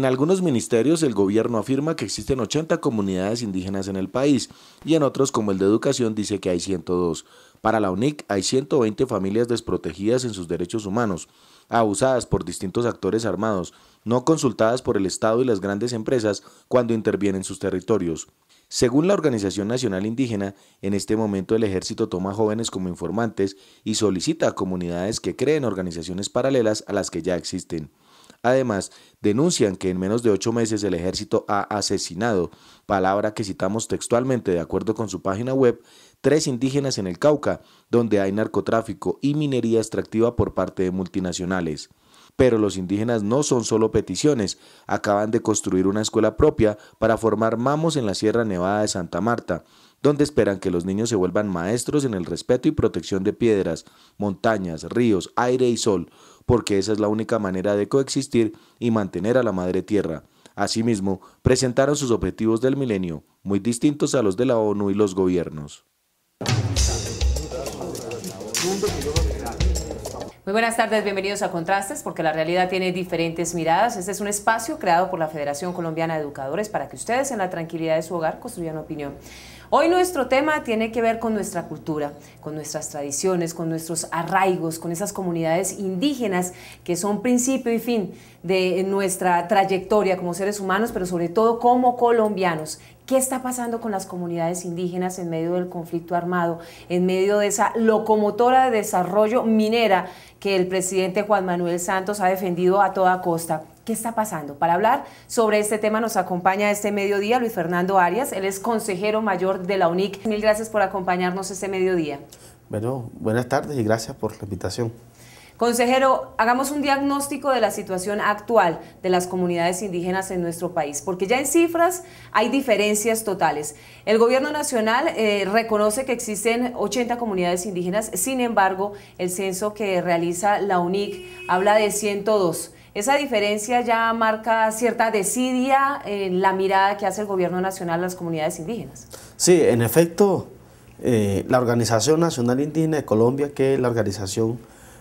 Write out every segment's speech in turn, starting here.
En algunos ministerios el gobierno afirma que existen 80 comunidades indígenas en el país y en otros, como el de Educación, dice que hay 102. Para la UNIC hay 120 familias desprotegidas en sus derechos humanos, abusadas por distintos actores armados, no consultadas por el Estado y las grandes empresas cuando intervienen en sus territorios. Según la Organización Nacional Indígena, en este momento el ejército toma jóvenes como informantes y solicita a comunidades que creen organizaciones paralelas a las que ya existen. Además, denuncian que en menos de 8 meses el ejército ha asesinado, palabra que citamos textualmente de acuerdo con su página web, 3 indígenas en el Cauca, donde hay narcotráfico y minería extractiva por parte de multinacionales. Pero los indígenas no son solo peticiones, acaban de construir una escuela propia para formar mamos en la Sierra Nevada de Santa Marta, donde esperan que los niños se vuelvan maestros en el respeto y protección de piedras, montañas, ríos, aire y sol, porque esa es la única manera de coexistir y mantener a la madre tierra. Asimismo, presentaron sus objetivos del milenio, muy distintos a los de la ONU y los gobiernos. Muy buenas tardes, bienvenidos a Contrastes, porque la realidad tiene diferentes miradas. Este es un espacio creado por la Federación Colombiana de Educadores para que ustedes en la tranquilidad de su hogar construyan opinión. Hoy nuestro tema tiene que ver con nuestra cultura, con nuestras tradiciones, con nuestros arraigos, con esas comunidades indígenas que son principio y fin de nuestra trayectoria como seres humanos, pero sobre todo como colombianos. ¿Qué está pasando con las comunidades indígenas en medio del conflicto armado, en medio de esa locomotora de desarrollo minera que el presidente Juan Manuel Santos ha defendido a toda costa? ¿Qué está pasando? Para hablar sobre este tema nos acompaña este mediodía Luis Fernando Arias, él es consejero mayor de la UNIC. Mil gracias por acompañarnos este mediodía. Bueno, buenas tardes y gracias por la invitación. Consejero, hagamos un diagnóstico de la situación actual de las comunidades indígenas en nuestro país, porque ya en cifras hay diferencias totales. El gobierno nacional reconoce que existen 80 comunidades indígenas, sin embargo, el censo que realiza la UNIC habla de 102. Esa diferencia ya marca cierta desidia en la mirada que hace el gobierno nacional a las comunidades indígenas. Sí, en efecto, la Organización Nacional Indígena de Colombia, que es la organización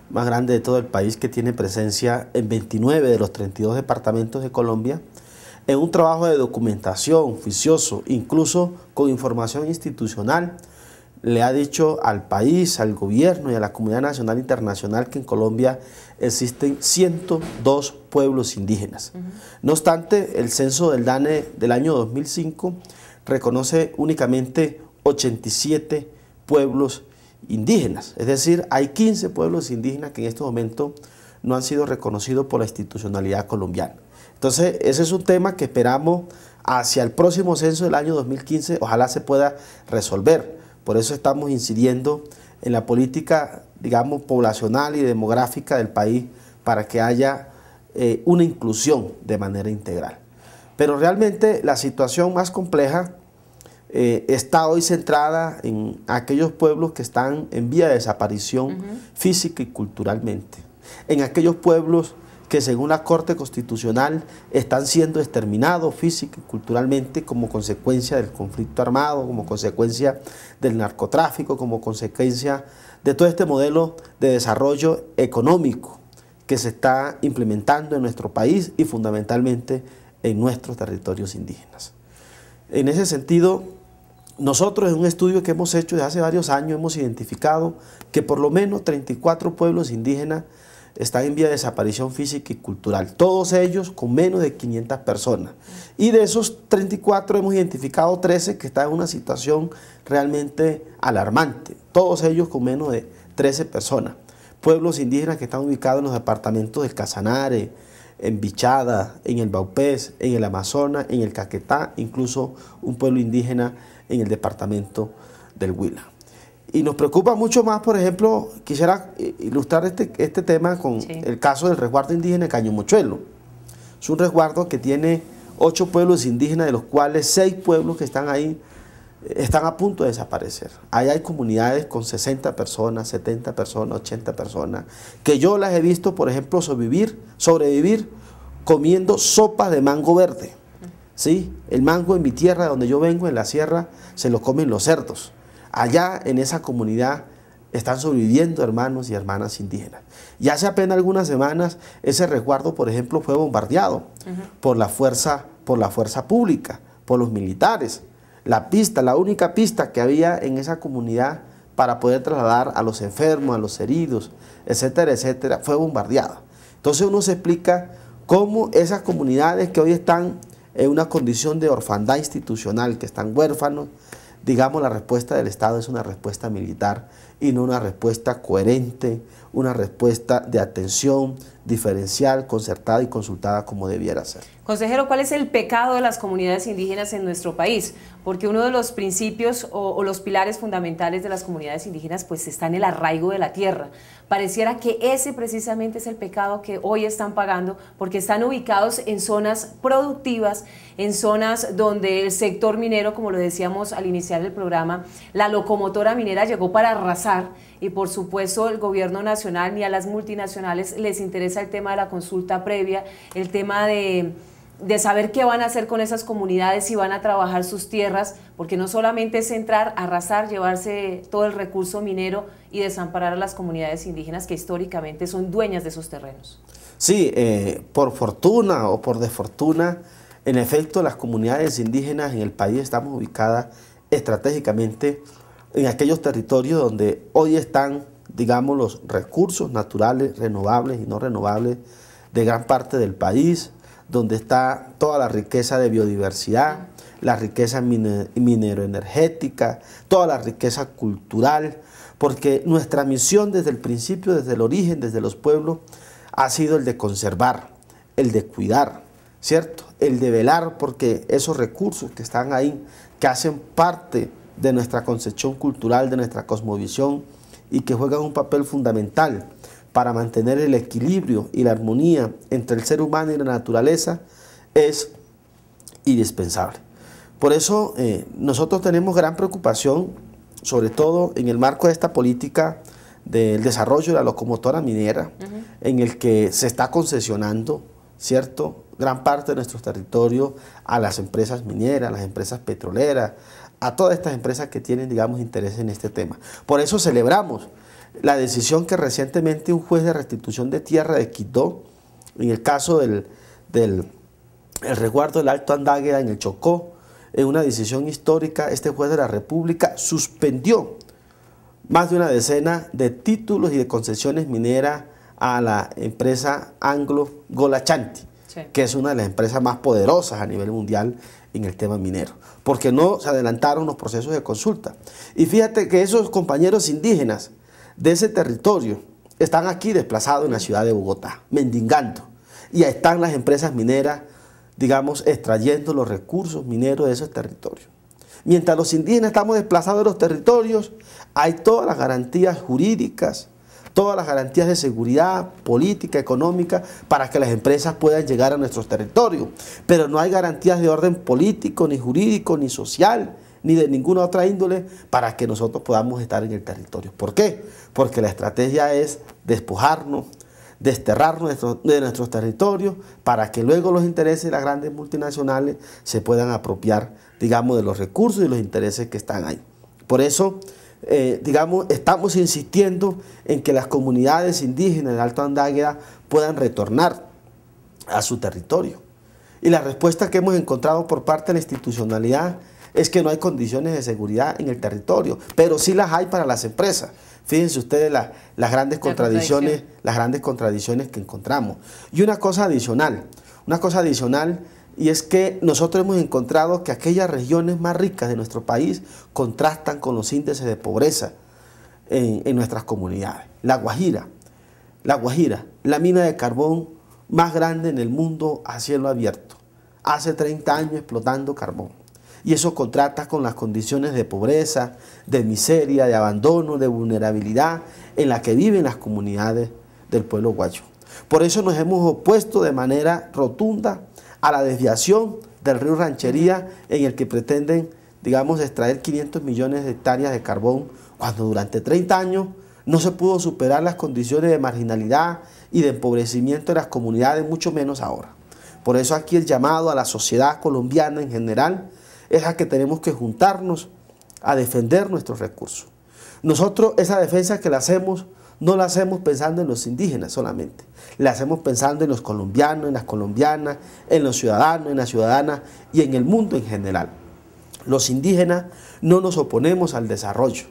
más grande de todo el país, que tiene presencia en 29 de los 32 departamentos de Colombia, en un trabajo de documentación juicioso, incluso con información institucional, le ha dicho al país, al gobierno y a la comunidad nacional e internacional que en Colombia existen 102 pueblos indígenas. No obstante, el censo del DANE del año 2005 reconoce únicamente 87 pueblos indígenas, es decir, hay 15 pueblos indígenas que en este momento no han sido reconocidos por la institucionalidad colombiana. Entonces, ese es un tema que esperamos hacia el próximo censo del año 2015, ojalá se pueda resolver. Por eso estamos incidiendo en la política, digamos, poblacional y demográfica del país para que haya una inclusión de manera integral. Pero realmente la situación más compleja está hoy centrada en aquellos pueblos que están en vía de desaparición física y culturalmente, en aquellos pueblos que según la Corte Constitucional están siendo exterminados física y culturalmente como consecuencia del conflicto armado, como consecuencia del narcotráfico, como consecuencia de todo este modelo de desarrollo económico que se está implementando en nuestro país y fundamentalmente en nuestros territorios indígenas. En ese sentido, nosotros en un estudio que hemos hecho desde hace varios años hemos identificado que por lo menos 34 pueblos indígenas están en vía de desaparición física y cultural, todos ellos con menos de 500 personas. Y de esos 34 hemos identificado 13 que están en una situación realmente alarmante, todos ellos con menos de 13 personas. Pueblos indígenas que están ubicados en los departamentos del Casanare, en Bichada, en el Baupés, en el Amazonas, en el Caquetá, incluso un pueblo indígena en el departamento del Huila. Y nos preocupa mucho más, por ejemplo, quisiera ilustrar este tema con el caso del resguardo indígena de Caño Mochuelo. Es un resguardo que tiene 8 pueblos indígenas, de los cuales 6 pueblos que están ahí están a punto de desaparecer. Ahí hay comunidades con 60 personas, 70 personas, 80 personas, que yo las he visto, por ejemplo, sobrevivir comiendo sopas de mango verde. ¿Sí? El mango en mi tierra, donde yo vengo, en la sierra, se lo comen los cerdos. Allá en esa comunidad están sobreviviendo hermanos y hermanas indígenas. Y hace apenas algunas semanas ese resguardo, por ejemplo, fue bombardeado por la fuerza pública, por los militares. La única pista que había en esa comunidad para poder trasladar a los enfermos, a los heridos, etcétera, etcétera, fue bombardeada. Entonces uno se explica cómo esas comunidades que hoy están en una condición de orfandad institucional, que están huérfanos, digamos, la respuesta del Estado es una respuesta militar y no una respuesta coherente, una respuesta de atención diferencial, concertada y consultada como debiera ser. Consejero, ¿cuál es el pecado de las comunidades indígenas en nuestro país? Porque uno de los principios o los pilares fundamentales de las comunidades indígenas pues está en el arraigo de la tierra. Pareciera que ese precisamente es el pecado que hoy están pagando, porque están ubicados en zonas productivas, en zonas donde el sector minero, como lo decíamos al iniciar el programa, la locomotora minera llegó para arrasar, y por supuesto el gobierno nacional ni a las multinacionales les interesa el tema de la consulta previa, el tema de saber qué van a hacer con esas comunidades, si van a trabajar sus tierras, porque no solamente es entrar, arrasar, llevarse todo el recurso minero y desamparar a las comunidades indígenas que históricamente son dueñas de esos terrenos. Sí, por fortuna o por desfortuna, en efecto las comunidades indígenas en el país estamos ubicadas estratégicamente en aquellos territorios donde hoy están, digamos, los recursos naturales, renovables y no renovables de gran parte del país, donde está toda la riqueza de biodiversidad, la riqueza mineroenergética, toda la riqueza cultural, porque nuestra misión desde el principio, desde el origen, desde los pueblos, ha sido el de conservar, el de cuidar, ¿cierto? El de velar porque esos recursos que están ahí, que hacen parte de nuestra concepción cultural, de nuestra cosmovisión y que juegan un papel fundamental para mantener el equilibrio y la armonía entre el ser humano y la naturaleza, es indispensable. Por eso nosotros tenemos gran preocupación, sobre todo en el marco de esta política del desarrollo de la locomotora minera, en el que se está concesionando, ¿cierto?, gran parte de nuestros territorios a las empresas mineras, a las empresas petroleras, a todas estas empresas que tienen, digamos, interés en este tema. Por eso celebramos la decisión que recientemente un juez de restitución de tierra de Quito, en el caso del resguardo del Alto Andágueda en el Chocó, en una decisión histórica, este juez de la República suspendió más de una decena de títulos y de concesiones mineras a la empresa Anglo Gol Ashanti, sí, que es una de las empresas más poderosas a nivel mundial en el tema minero, porque no se adelantaron los procesos de consulta. Y fíjate que esos compañeros indígenas de ese territorio están aquí desplazados en la ciudad de Bogotá, mendigando, y ahí están las empresas mineras, digamos, extrayendo los recursos mineros de esos territorios. Mientras los indígenas estamos desplazados de los territorios, hay todas las garantías jurídicas, todas las garantías de seguridad política, económica, para que las empresas puedan llegar a nuestros territorios. Pero no hay garantías de orden político, ni jurídico, ni social, ni de ninguna otra índole para que nosotros podamos estar en el territorio. ¿Por qué? Porque la estrategia es despojarnos, desterrarnos de nuestros territorios para que luego los intereses de las grandes multinacionales se puedan apropiar, digamos, de los recursos y los intereses que están ahí. Por eso, digamos, estamos insistiendo en que las comunidades indígenas del Alto Andágueda puedan retornar a su territorio. Y la respuesta que hemos encontrado por parte de la institucionalidad es que no hay condiciones de seguridad en el territorio, pero sí las hay para las empresas. Fíjense ustedes las grandes contradicciones que encontramos. Y una cosa adicional, y es que nosotros hemos encontrado que aquellas regiones más ricas de nuestro país contrastan con los índices de pobreza en nuestras comunidades. La Guajira, la mina de carbón más grande en el mundo a cielo abierto, hace 30 años explotando carbón. Y eso contrasta con las condiciones de pobreza, de miseria, de abandono, de vulnerabilidad en la que viven las comunidades del pueblo guacho. Por eso nos hemos opuesto de manera rotunda a la desviación del río Ranchería, en el que pretenden, digamos, extraer 500 millones de hectáreas de carbón, cuando durante 30 años no se pudo superar las condiciones de marginalidad y de empobrecimiento de las comunidades, mucho menos ahora. Por eso aquí el llamado a la sociedad colombiana en general es a que tenemos que juntarnos a defender nuestros recursos. Nosotros esa defensa que la hacemos, no la hacemos pensando en los indígenas solamente, la hacemos pensando en los colombianos, en las colombianas, en los ciudadanos, en las ciudadanas y en el mundo en general. Los indígenas no nos oponemos al desarrollo,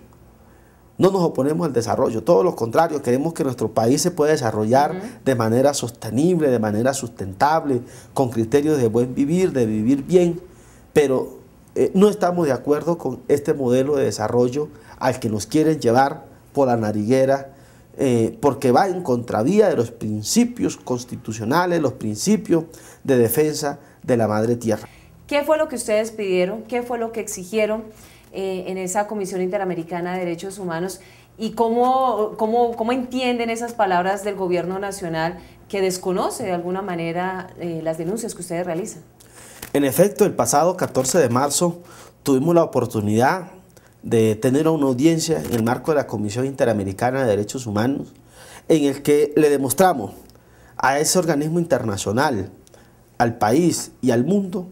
no nos oponemos al desarrollo, todo lo contrario, queremos que nuestro país se pueda desarrollar de manera sostenible, de manera sustentable, con criterios de buen vivir, de vivir bien, pero no estamos de acuerdo con este modelo de desarrollo al que nos quieren llevar por la nariguera, porque va en contravía de los principios constitucionales, los principios de defensa de la madre tierra. ¿Qué fue lo que ustedes pidieron? ¿Qué fue lo que exigieron en esa Comisión Interamericana de Derechos Humanos? ¿Y cómo entienden esas palabras del gobierno nacional que desconoce de alguna manera las denuncias que ustedes realizan? En efecto, el pasado 14 de marzo tuvimos la oportunidad de tener una audiencia en el marco de la Comisión Interamericana de Derechos Humanos, en el que le demostramos a ese organismo internacional, al país y al mundo,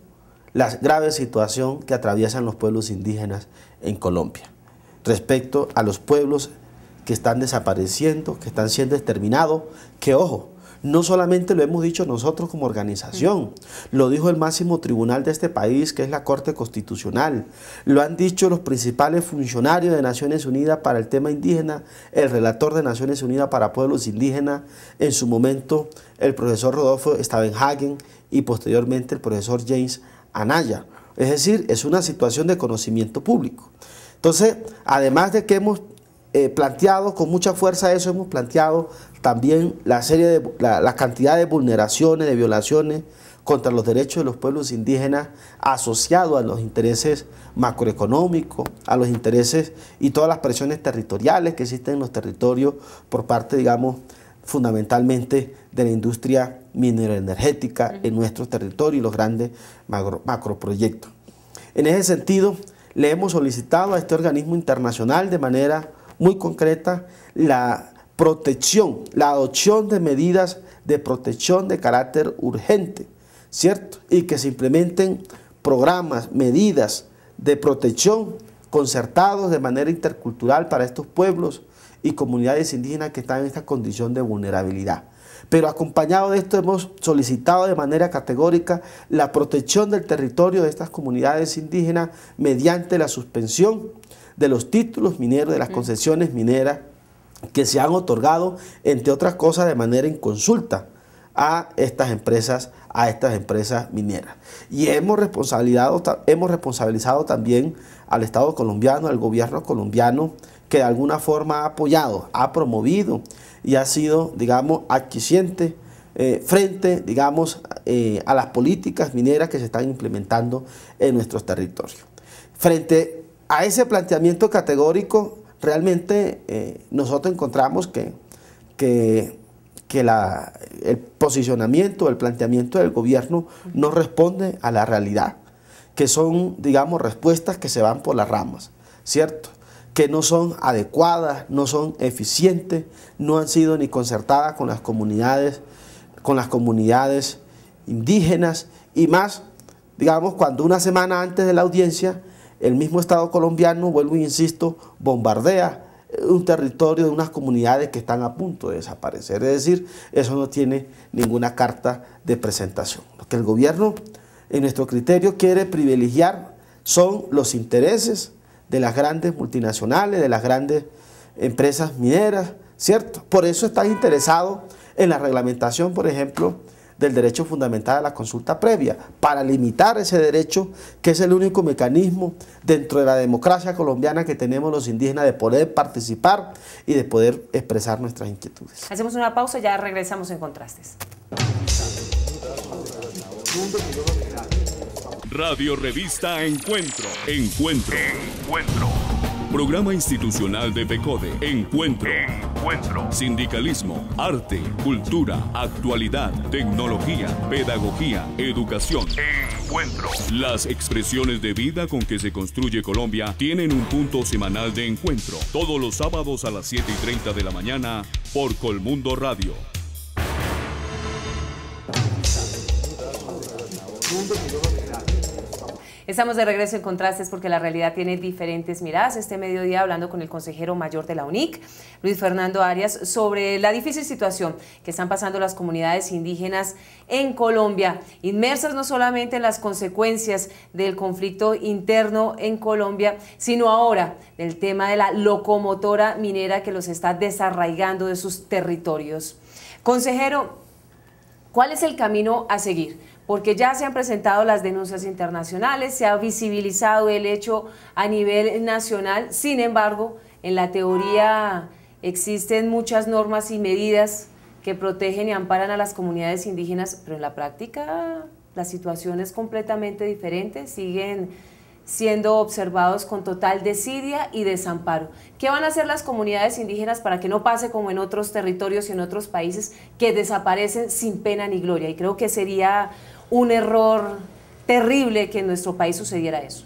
la grave situación que atraviesan los pueblos indígenas en Colombia, respecto a los pueblos que están desapareciendo, que están siendo exterminados, que ojo, no solamente lo hemos dicho nosotros como organización, lo dijo el máximo tribunal de este país, que es la Corte Constitucional, lo han dicho los principales funcionarios de Naciones Unidas para el tema indígena, el relator de Naciones Unidas para Pueblos Indígenas, en su momento el profesor Rodolfo Stavenhagen y posteriormente el profesor James Anaya. Es decir, es una situación de conocimiento público. Entonces, además de que hemos planteado con mucha fuerza eso, hemos planteado también la cantidad de vulneraciones, de violaciones contra los derechos de los pueblos indígenas asociados a los intereses macroeconómicos, a los intereses y todas las presiones territoriales que existen en los territorios por parte, digamos, fundamentalmente de la industria mineroenergética en nuestros territorios y los grandes macroproyectos. En ese sentido, le hemos solicitado a este organismo internacional de manera muy concreta la protección, la adopción de medidas de protección de carácter urgente, ¿cierto? Y que se implementen programas, medidas de protección concertados de manera intercultural para estos pueblos y comunidades indígenas que están en esta condición de vulnerabilidad. Pero acompañado de esto hemos solicitado de manera categórica la protección del territorio de estas comunidades indígenas mediante la suspensión de los títulos mineros, de las concesiones mineras que se han otorgado, entre otras cosas, de manera inconsulta a estas empresas mineras. Y hemos responsabilizado también al Estado colombiano, al gobierno colombiano, que de alguna forma ha apoyado, ha promovido y ha sido, digamos, adquisiente frente, digamos, a las políticas mineras que se están implementando en nuestros territorios. Frente a ese planteamiento categórico, realmente nosotros encontramos que el posicionamiento, el planteamiento del gobierno no responde a la realidad, que son, digamos, respuestas que se van por las ramas, ¿cierto? Que no son adecuadas, no son eficientes, no han sido ni concertadas con las comunidades indígenas y más, digamos, cuando una semana antes de la audiencia el mismo Estado colombiano, vuelvo e insisto, bombardea un territorio de unas comunidades que están a punto de desaparecer. Es decir, eso no tiene ninguna carta de presentación. Lo que el gobierno, en nuestro criterio, quiere privilegiar son los intereses de las grandes multinacionales, de las grandes empresas mineras, ¿cierto? Por eso están interesados en la reglamentación, por ejemplo, del derecho fundamental a la consulta previa, para limitar ese derecho, que es el único mecanismo dentro de la democracia colombiana que tenemos los indígenas de poder participar y de poder expresar nuestras inquietudes. Hacemos una pausa y ya regresamos en Contrastes. Radio Revista Encuentro. Programa institucional de PECODE. Encuentro. Sindicalismo, arte, cultura, actualidad, tecnología, pedagogía, educación. Encuentro. Las expresiones de vida con que se construye Colombia tienen un punto semanal de encuentro. Todos los sábados a las 7:30 de la mañana por Colmundo Radio. Estamos de regreso en Contrastes porque la realidad tiene diferentes miradas. Este mediodía hablando con el consejero mayor de la UNIC, Luis Fernando Arias, sobre la difícil situación que están pasando las comunidades indígenas en Colombia, inmersas no solamente en las consecuencias del conflicto interno en Colombia, sino ahora del tema de la locomotora minera que los está desarraigando de sus territorios. Consejero, ¿cuál es el camino a seguir? Porque ya se han presentado las denuncias internacionales, se ha visibilizado el hecho a nivel nacional, sin embargo, en la teoría existen muchas normas y medidas que protegen y amparan a las comunidades indígenas, pero en la práctica la situación es completamente diferente, siguen siendo observados con total desidia y desamparo. ¿Qué van a hacer las comunidades indígenas para que no pase como en otros territorios y en otros países que desaparecen sin pena ni gloria? Y creo que sería un error terrible que en nuestro país sucediera eso.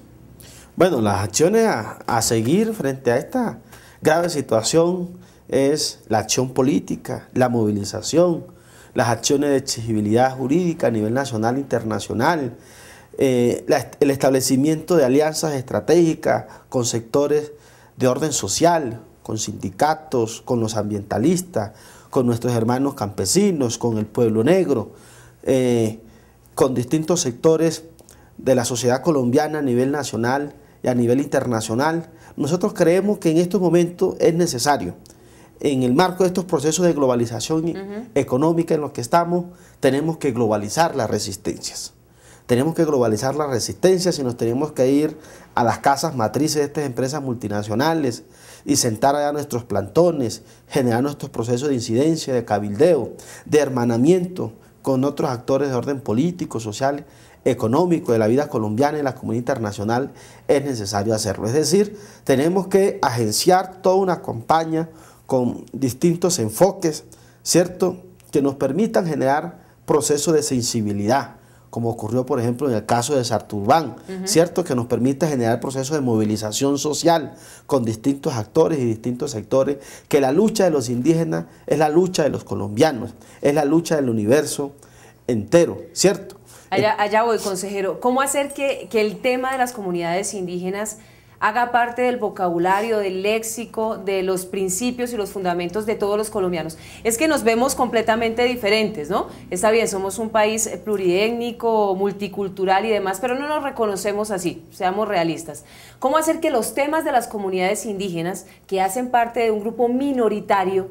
Bueno, las acciones a seguir frente a esta grave situación es la acción política, la movilización, las acciones de exigibilidad jurídica a nivel nacional e internacional, el establecimiento de alianzas estratégicas con sectores de orden social, con sindicatos, con los ambientalistas, con nuestros hermanos campesinos, con el pueblo negro, con distintos sectores de la sociedad colombiana a nivel nacional y a nivel internacional. Nosotros creemos que en estos momentos es necesario, en el marco de estos procesos de globalización económica en los que estamos, tenemos que globalizar las resistencias. Tenemos que globalizar las resistencias y nos tenemos que ir a las casas matrices de estas empresas multinacionales y sentar allá nuestros plantones, generar nuestros procesos de incidencia, de cabildeo, de hermanamiento con otros actores de orden político, social, económico de la vida colombiana y la comunidad internacional. Es necesario hacerlo. Es decir, tenemos que agenciar toda una campaña con distintos enfoques, ¿cierto?, que nos permitan generar procesos de sensibilidad, como ocurrió, por ejemplo, en el caso de Sarturbán, ¿cierto?, que nos permita generar procesos de movilización social con distintos actores y distintos sectores, que la lucha de los indígenas es la lucha de los colombianos, es la lucha del universo entero, ¿cierto? Allá voy, consejero. ¿Cómo hacer que el tema de las comunidades indígenas haga parte del vocabulario, del léxico, de los principios y los fundamentos de todos los colombianos? Es que nos vemos completamente diferentes, ¿no? Está bien, somos un país pluriétnico, multicultural y demás, pero no nos reconocemos así, seamos realistas. ¿Cómo hacer que los temas de las comunidades indígenas, que hacen parte de un grupo minoritario,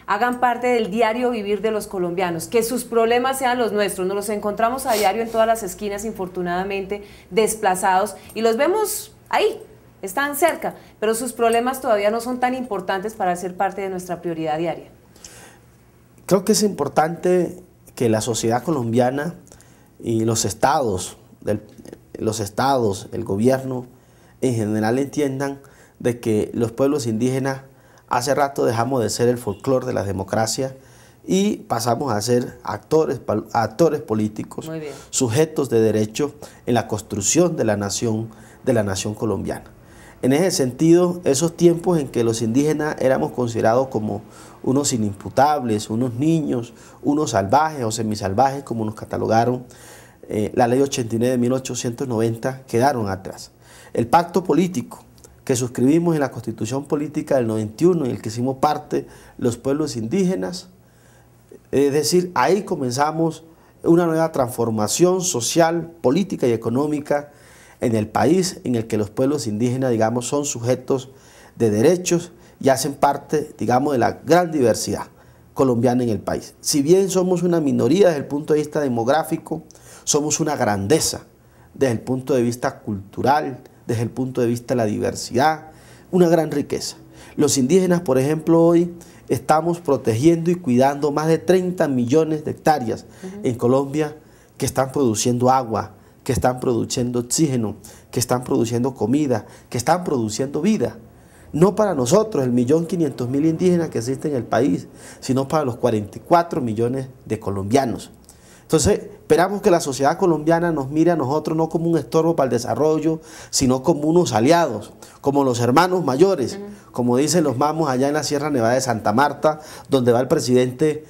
hagan parte del diario vivir de los colombianos, que sus problemas sean los nuestros? Nos los encontramos a diario en todas las esquinas, infortunadamente, desplazados, y los vemos ahí, están cerca, pero sus problemas todavía no son tan importantes para ser parte de nuestra prioridad diaria. Creo que es importante que la sociedad colombiana y los estados, el gobierno en general entiendan de que los pueblos indígenas hace rato dejamos de ser el folclore de la democracia y pasamos a ser actores políticos, sujetos de derecho en la construcción de la nación colombiana. En ese sentido, esos tiempos en que los indígenas éramos considerados como unos inimputables, unos niños, unos salvajes o semisalvajes, como nos catalogaron la Ley 89 de 1890, quedaron atrás. El pacto político que suscribimos en la Constitución Política del 91, en el que hicimos parte los pueblos indígenas, es decir, ahí comenzamos una nueva transformación social, política y económica en el país, en el que los pueblos indígenas, digamos, son sujetos de derechos y hacen parte, digamos, de la gran diversidad colombiana en el país. Si bien somos una minoría desde el punto de vista demográfico, somos una grandeza desde el punto de vista cultural, desde el punto de vista de la diversidad, una gran riqueza. Los indígenas, por ejemplo, hoy estamos protegiendo y cuidando más de 30 millones de hectáreas en Colombia que están produciendo agua, que están produciendo oxígeno, que están produciendo comida, que están produciendo vida. No para nosotros, el 1.500.000 indígenas que existen en el país, sino para los 44 millones de colombianos. Entonces, esperamos que la sociedad colombiana nos mire a nosotros no como un estorbo para el desarrollo, sino como unos aliados, como los hermanos mayores, como dicen los mamos allá en la Sierra Nevada de Santa Marta, donde va el presidente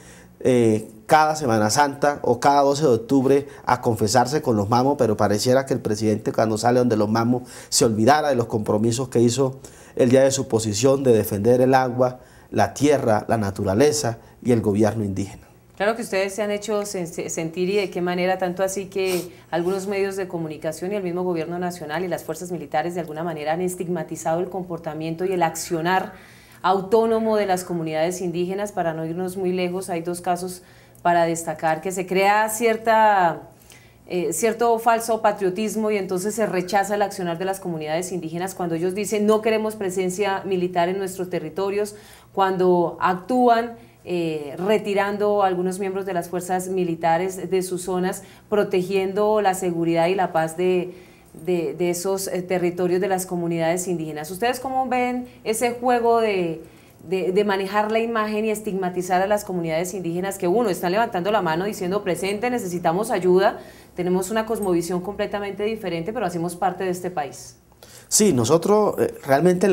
cada Semana Santa o cada 12 de octubre a confesarse con los mamos, pero pareciera que el presidente cuando sale donde los mamos se olvidara de los compromisos que hizo el día de su posición de defender el agua, la tierra, la naturaleza y el gobierno indígena. Claro que ustedes se han hecho sentir, y de qué manera, tanto así que algunos medios de comunicación y el mismo gobierno nacional y las fuerzas militares de alguna manera han estigmatizado el comportamiento y el accionar autónomo de las comunidades indígenas. Para no irnos muy lejos, hay dos casos para destacar, que se crea cierto falso patriotismo y entonces se rechaza el accionar de las comunidades indígenas cuando ellos dicen no queremos presencia militar en nuestros territorios, cuando actúan retirando a algunos miembros de las fuerzas militares de sus zonas, protegiendo la seguridad y la paz de esos territorios de las comunidades indígenas. ¿Ustedes cómo ven ese juego de manejar la imagen y estigmatizar a las comunidades indígenas que están levantando la mano diciendo presente, necesitamos ayuda, tenemos una cosmovisión completamente diferente, pero hacemos parte de este país? Sí, nosotros realmente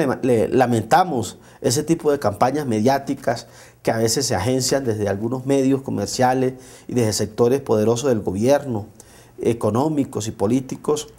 lamentamos ese tipo de campañas mediáticas que a veces se agencian desde algunos medios comerciales y desde sectores poderosos del gobierno, económicos y políticos,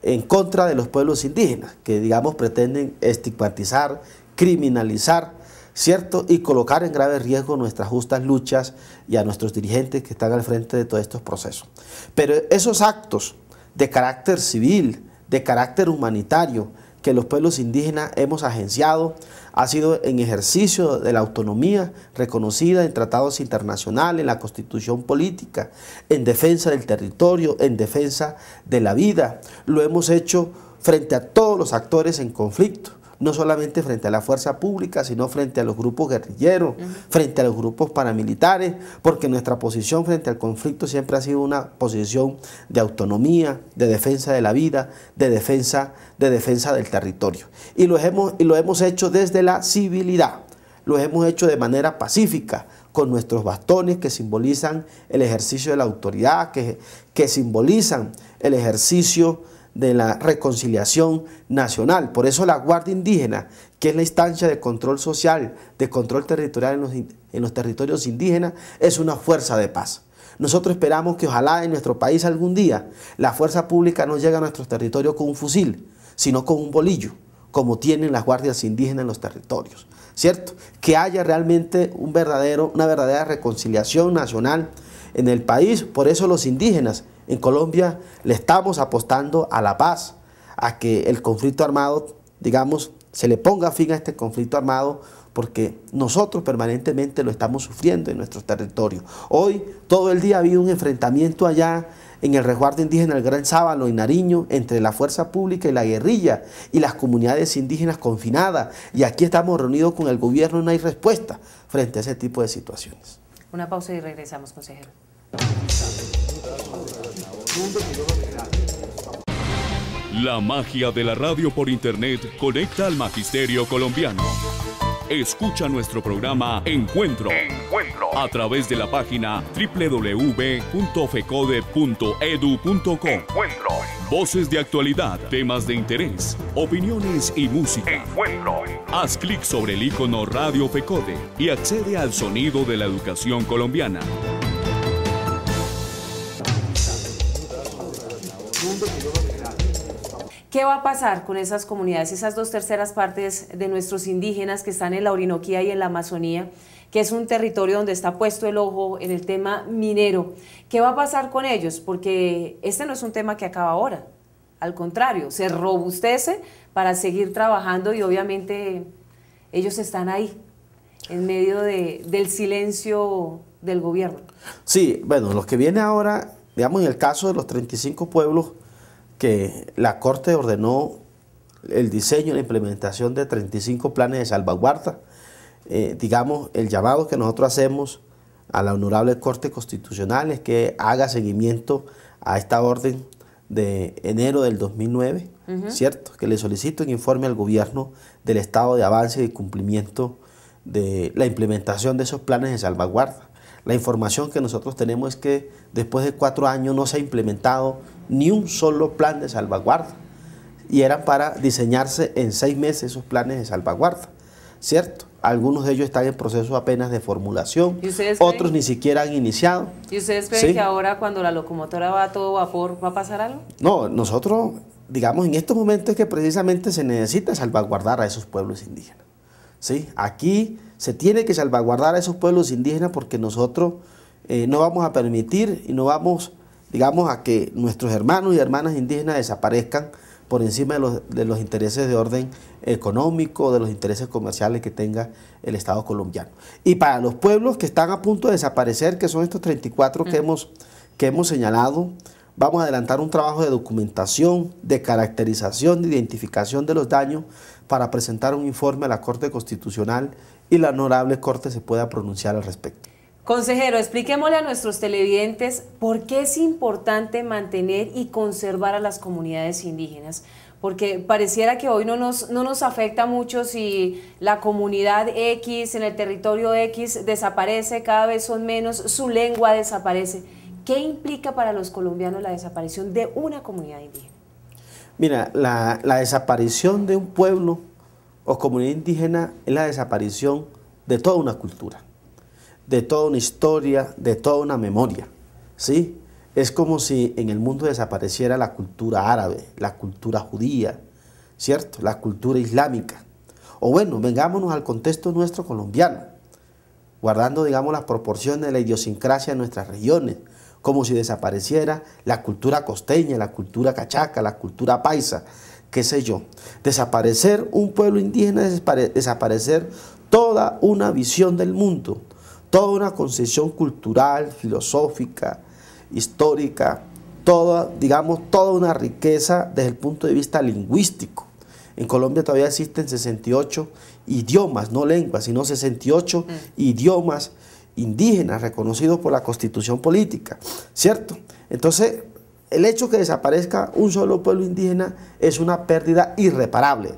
en contra de los pueblos indígenas, que digamos pretenden estigmatizar, criminalizar, ¿cierto? Y colocar en grave riesgo nuestras justas luchas y a nuestros dirigentes que están al frente de todos estos procesos. Pero esos actos de carácter civil, de carácter humanitario, que los pueblos indígenas hemos agenciado, ha sido en ejercicio de la autonomía reconocida en tratados internacionales, en la constitución política, en defensa del territorio, en defensa de la vida. Lo hemos hecho frente a todos los actores en conflicto, no solamente frente a la fuerza pública, sino frente a los grupos guerrilleros, frente a los grupos paramilitares, porque nuestra posición frente al conflicto siempre ha sido una posición de autonomía, de defensa de la vida, de defensa del territorio. Y lo hemos hecho desde la civilidad, lo hemos hecho de manera pacífica, con nuestros bastones que simbolizan el ejercicio de la autoridad, que simbolizan el ejercicio de la reconciliación nacional. Por eso la Guardia Indígena, que es la instancia de control social, de control territorial en los territorios indígenas, es una fuerza de paz. Nosotros esperamos que ojalá en nuestro país algún día la fuerza pública no llegue a nuestros territorios con un fusil, sino con un bolillo, como tienen las guardias indígenas en los territorios, ¿cierto? Que haya realmente una verdadera reconciliación nacional en el país. Por eso los indígenas en Colombia le estamos apostando a la paz, a que el conflicto armado, digamos, se le ponga fin a este conflicto armado, porque nosotros permanentemente lo estamos sufriendo en nuestros territorios. Hoy, todo el día ha habido un enfrentamiento allá en el resguardo indígena del Gran Sábalo, en Nariño, entre la fuerza pública y la guerrilla y las comunidades indígenas confinadas. Y aquí estamos reunidos con el gobierno y no hay respuesta frente a ese tipo de situaciones. Una pausa y regresamos, consejero. La magia de la radio por internet conecta al magisterio colombiano. Escucha nuestro programa Encuentro a través de la página www.fecode.edu.co. Voces de actualidad, temas de interés, opiniones y música. Haz clic sobre el icono Radio Fecode y accede al sonido de la educación colombiana. ¿Qué va a pasar con esas comunidades, esas 2/3 partes de nuestros indígenas que están en la Orinoquía y en la Amazonía, que es un territorio donde está puesto el ojo en el tema minero? ¿Qué va a pasar con ellos? Porque este no es un tema que acaba ahora, al contrario, se robustece para seguir trabajando y obviamente ellos están ahí, en medio del silencio del gobierno. Sí, bueno, lo que viene ahora, digamos en el caso de los 35 pueblos, que la Corte ordenó el diseño y la implementación de 35 planes de salvaguarda. Digamos, el llamado que nosotros hacemos a la Honorable Corte Constitucional es que haga seguimiento a esta orden de enero del 2009, ¿cierto? Que le solicite un informe al gobierno del estado de avance y cumplimiento de la implementación de esos planes de salvaguarda. La información que nosotros tenemos es que después de 4 años no se ha implementado ni un solo plan de salvaguarda, y eran para diseñarse en 6 meses esos planes de salvaguarda, ¿cierto? Algunos de ellos están en proceso apenas de formulación, ¿Y otros ni siquiera han iniciado. ¿Y ustedes creen que ahora cuando la locomotora va a todo vapor va a pasar algo? No, nosotros, digamos, en estos momentos es que precisamente se necesita salvaguardar a esos pueblos indígenas. ¿Sí? Aquí se tiene que salvaguardar a esos pueblos indígenas porque nosotros no vamos a permitir y no vamos, digamos, a que nuestros hermanos y hermanas indígenas desaparezcan por encima de los intereses de orden económico, de los intereses comerciales que tenga el Estado colombiano. Y para los pueblos que están a punto de desaparecer, que son estos 34 que hemos señalado, vamos a adelantar un trabajo de documentación, de caracterización, de identificación de los daños para presentar un informe a la Corte Constitucional y la Honorable Corte se pueda pronunciar al respecto. Consejero, expliquémosle a nuestros televidentes por qué es importante mantener y conservar a las comunidades indígenas, porque pareciera que hoy no nos afecta mucho si la comunidad X en el territorio X desaparece, cada vez son menos, su lengua desaparece. ¿Qué implica para los colombianos la desaparición de una comunidad indígena? Mira, la desaparición de un pueblo o comunidad indígena es la desaparición de toda una cultura, de toda una historia, de toda una memoria, ¿sí? Es como si en el mundo desapareciera la cultura árabe, la cultura judía, ¿cierto? La cultura islámica. O bueno, vengámonos al contexto nuestro colombiano, guardando, digamos, las proporciones de la idiosincrasia de nuestras regiones, como si desapareciera la cultura costeña, la cultura cachaca, la cultura paisa, qué sé yo. Desaparecer un pueblo indígena es desaparecer toda una visión del mundo, toda una concepción cultural, filosófica, histórica, toda una riqueza desde el punto de vista lingüístico. En Colombia todavía existen 68 idiomas, no lenguas, sino 68 idiomas indígenas reconocidos por la Constitución política, ¿cierto? Entonces, el hecho que desaparezca un solo pueblo indígena es una pérdida irreparable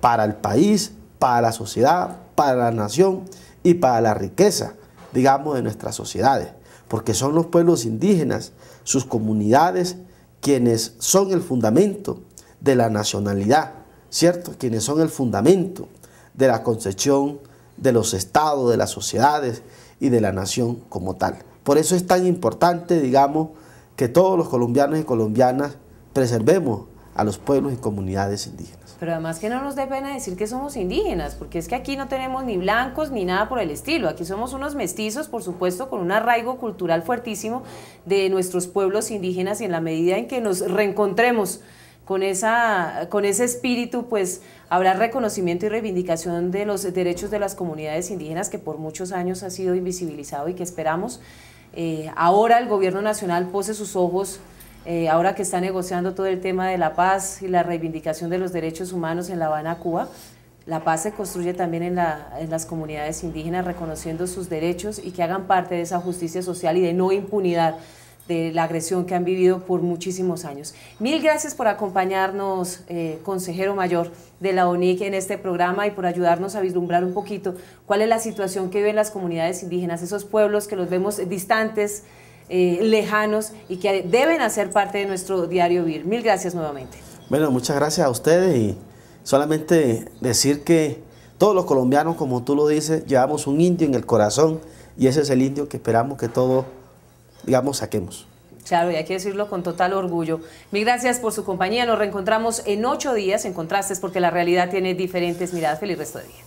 para el país, para la sociedad, para la nación y para la riqueza, digamos, de nuestras sociedades, porque son los pueblos indígenas, sus comunidades, quienes son el fundamento de la nacionalidad, ¿cierto? Quienes son el fundamento de la concepción de los estados, de las sociedades y de la nación como tal. Por eso es tan importante, digamos, que todos los colombianos y colombianas preservemos a los pueblos y comunidades indígenas. Pero además que no nos dé pena decir que somos indígenas, porque es que aquí no tenemos ni blancos ni nada por el estilo. Aquí somos unos mestizos, por supuesto, con un arraigo cultural fuertísimo de nuestros pueblos indígenas, y en la medida en que nos reencontremos con ese espíritu, pues habrá reconocimiento y reivindicación de los derechos de las comunidades indígenas que por muchos años ha sido invisibilizado y que esperamos ahora el gobierno nacional pose sus ojos, ahora que está negociando todo el tema de la paz y la reivindicación de los derechos humanos en La Habana, Cuba. La paz se construye también en las comunidades indígenas, reconociendo sus derechos y que hagan parte de esa justicia social y de no impunidad de la agresión que han vivido por muchísimos años. Mil gracias por acompañarnos, consejero mayor de la ONIC, en este programa y por ayudarnos a vislumbrar un poquito cuál es la situación que viven las comunidades indígenas, esos pueblos que los vemos distantes, lejanos y que deben hacer parte de nuestro diario vivir. Mil gracias nuevamente. Bueno, muchas gracias a ustedes y solamente decir que todos los colombianos, como tú lo dices, llevamos un indio en el corazón y ese es el indio que esperamos que todos, digamos, saquemos. Claro, y hay que decirlo con total orgullo. Mil gracias por su compañía. Nos reencontramos en 8 días en Contrastes, porque la realidad tiene diferentes miradas. Feliz resto de día.